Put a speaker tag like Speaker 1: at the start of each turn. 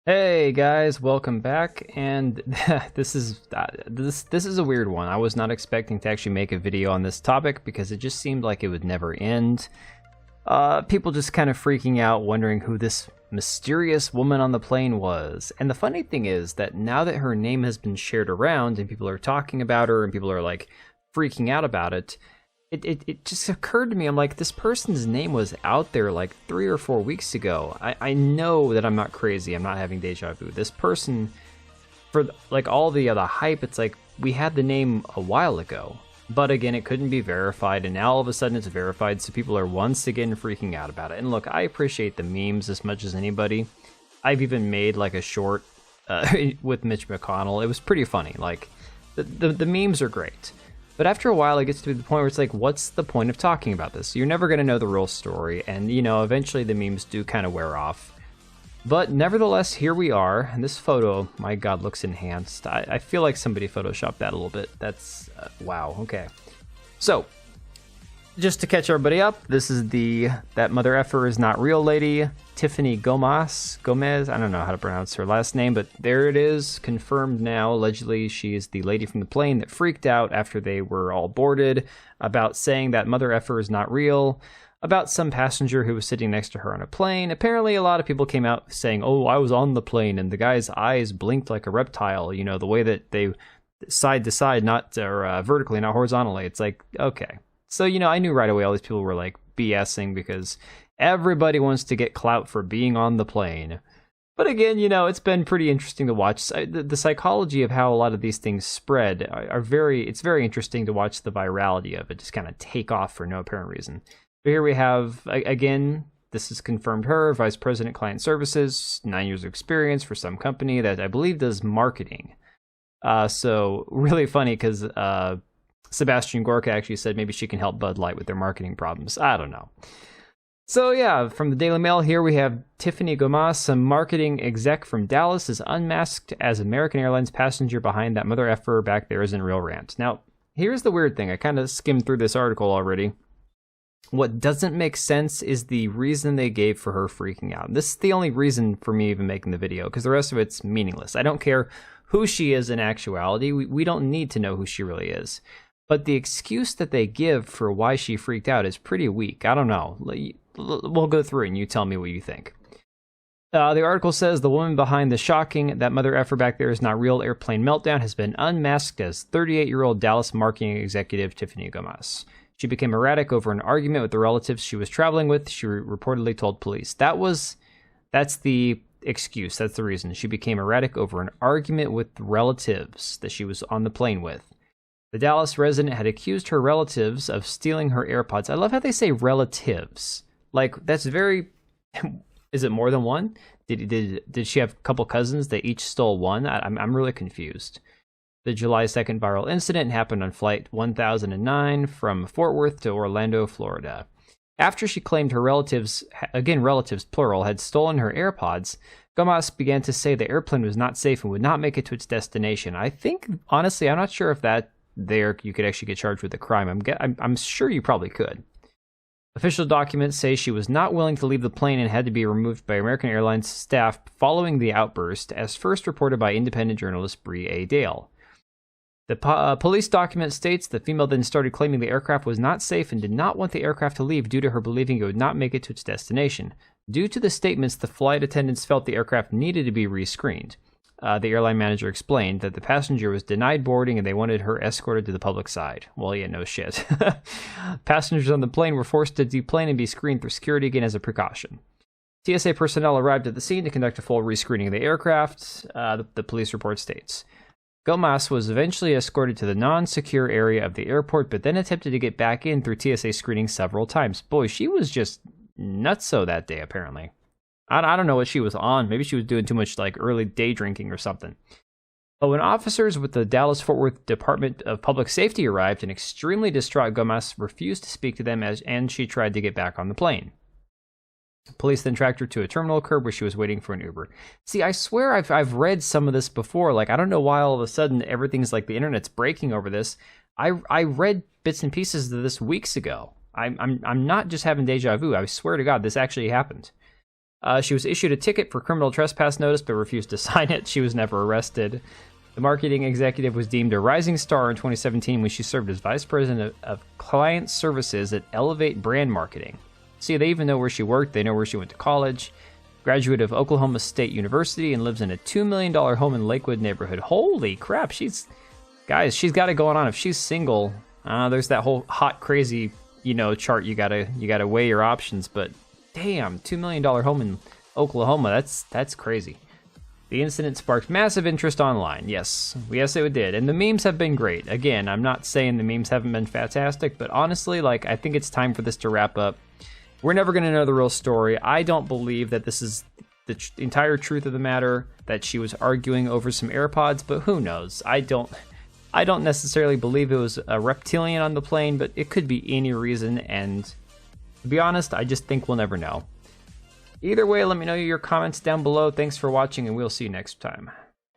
Speaker 1: Hey guys, welcome back. And this is a weird one. I was not expecting to actually make a video on this topic because it just seemed like it would never end. People just kind of freaking out, wondering who this mysterious woman on the plane was. And the funny thing is that now that her name has been shared around and people are talking about her and people are like freaking out about it, it just occurred to me, I'm like, this person's name was out there like 3 or 4 weeks ago. I know that I'm not crazy. I'm not having deja vu. This person, for like all the other hype, it's like we had the name a while ago. But again, it couldn't be verified, and now all of a sudden it's verified, so people are once again freaking out about it. And look, I appreciate the memes as much as anybody. I've even made like a short with Mitch McConnell. It was pretty funny. Like, the memes are great. But after a while, it gets to the point where it's like, what's the point of talking about this? You're never going to know the real story, and, you know, eventually the memes do kind of wear off. But nevertheless, here we are, and this photo, my god, looks enhanced. I feel like somebody photoshopped that a little bit. That's, wow, okay. So, just to catch everybody up, this is that mother effer is not real lady, Tiffany Gomez, I don't know how to pronounce her last name, but there it is, confirmed now. Allegedly, she is the lady from the plane that freaked out after they were all boarded about saying that mother effer is not real, about some passenger who was sitting next to her on a plane. Apparently, a lot of people came out saying, oh, I was on the plane, and the guy's eyes blinked like a reptile, you know, the way that they side to side, not vertically, not horizontally. It's like, okay. So, you know, I knew right away all these people were like BSing because everybody wants to get clout for being on the plane. But again, you know, it's been pretty interesting to watch. The psychology of how a lot of these things spread it's very interesting to watch the virality of it just kind of take off for no apparent reason. But here we have, again, this is confirmed her, Vice President Client Services, 9 years of experience for some company that I believe does marketing. So really funny because Sebastian Gorka actually said maybe she can help Bud Light with their marketing problems. I don't know. So yeah, from the Daily Mail here we have Tiffany Gomez, a marketing exec from Dallas, is unmasked as American Airlines passenger behind that mother effer back there isn't real rant. Now, here's the weird thing. I kind of skimmed through this article already. What doesn't make sense is the reason they gave for her freaking out. This is the only reason for me even making the video, because the rest of it's meaningless. I don't care who she is in actuality. We don't need to know who she really is. But the excuse that they give for why she freaked out is pretty weak. I don't know. We'll go through it and you tell me what you think. The article says the woman behind the shocking "that mother effer back there is not real" airplane meltdown has been unmasked as 38-year-old Dallas marketing executive Tiffany Gomez. She became erratic over an argument with the relatives she was traveling with, she reportedly told police. That's the excuse. That's the reason. She became erratic over an argument with relatives that she was on the plane with. The Dallas resident had accused her relatives of stealing her AirPods. I love how they say relatives. Like, that's very... Is it more than one? Did she have a couple cousins that each stole one? I'm really confused. The July 2nd viral incident happened on Flight 1009 from Fort Worth to Orlando, Florida. After she claimed her relatives, again relatives plural, had stolen her AirPods, Gomez began to say the airplane was not safe and would not make it to its destination. I think, honestly, I'm not sure if you could actually get charged with a crime. I'm sure you probably could. Official documents say she was not willing to leave the plane and had to be removed by American Airlines staff following the outburst, as first reported by independent journalist Bree A. Dale. The police document states the female then started claiming the aircraft was not safe and did not want the aircraft to leave due to her believing it would not make it to its destination. Due to the statements, the flight attendants felt the aircraft needed to be rescreened. The airline manager explained that the passenger was denied boarding and they wanted her escorted to the public side. Well, yeah, no shit. Passengers on the plane were forced to deplane and be screened through security again as a precaution. TSA personnel arrived at the scene to conduct a full rescreening of the aircraft, the police report states. Gomez was eventually escorted to the non-secure area of the airport, but then attempted to get back in through TSA screening several times. Boy, she was just nutso that day, apparently. I don't know what she was on. Maybe she was doing too much like early day drinking or something. But when officers with the Dallas-Fort Worth Department of Public Safety arrived, an extremely distraught Gomez refused to speak to them and she tried to get back on the plane. Police then tracked her to a terminal curb where she was waiting for an Uber. See, I swear I've read some of this before. Like, I don't know why all of a sudden everything's like the internet's breaking over this. I read bits and pieces of this weeks ago. I'm not just having deja vu. I swear to God, this actually happened. She was issued a ticket for criminal trespass notice but refused to sign it. She was never arrested. The marketing executive was deemed a rising star in 2017 when she served as vice president of client services at Elevate Brand Marketing. See, they even know where she worked. They know where she went to college. Graduate of Oklahoma State University and lives in a $2 million home in Lakewood neighborhood. Holy crap, she's got it going on. If she's single, there's that whole hot, crazy, chart. You gotta weigh your options. But damn, $2 million home in Oklahoma. That's crazy. The incident sparked massive interest online. Yes, it did. And the memes have been great. Again, I'm not saying the memes haven't been fantastic, but honestly, I think it's time for this to wrap up. We're never going to know the real story. I don't believe that this is the entire truth of the matter, that she was arguing over some AirPods, but who knows? I don't necessarily believe it was a reptilian on the plane, but it could be any reason, and to be honest, I just think we'll never know. Either way, let me know your comments down below. Thanks for watching, and we'll see you next time.